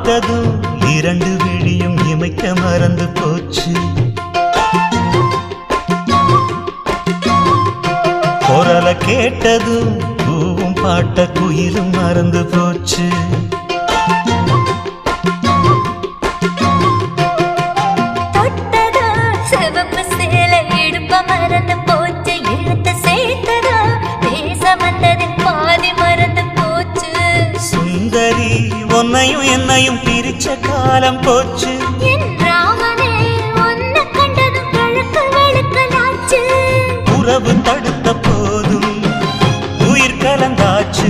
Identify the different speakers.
Speaker 1: பார்த்ததும் இரண்டு விழியும் இமைக்க மறந்து போச்சு. குரல கேட்டதும் பூவும் பாட்ட குயிலும் மறந்து போச்சு. சுந்தரி உன்னையும் என்னையும் பிரிச்ச காலம் போச்சு. உறவு தடுத்த போதும் உயிர் கலந்தாச்சு.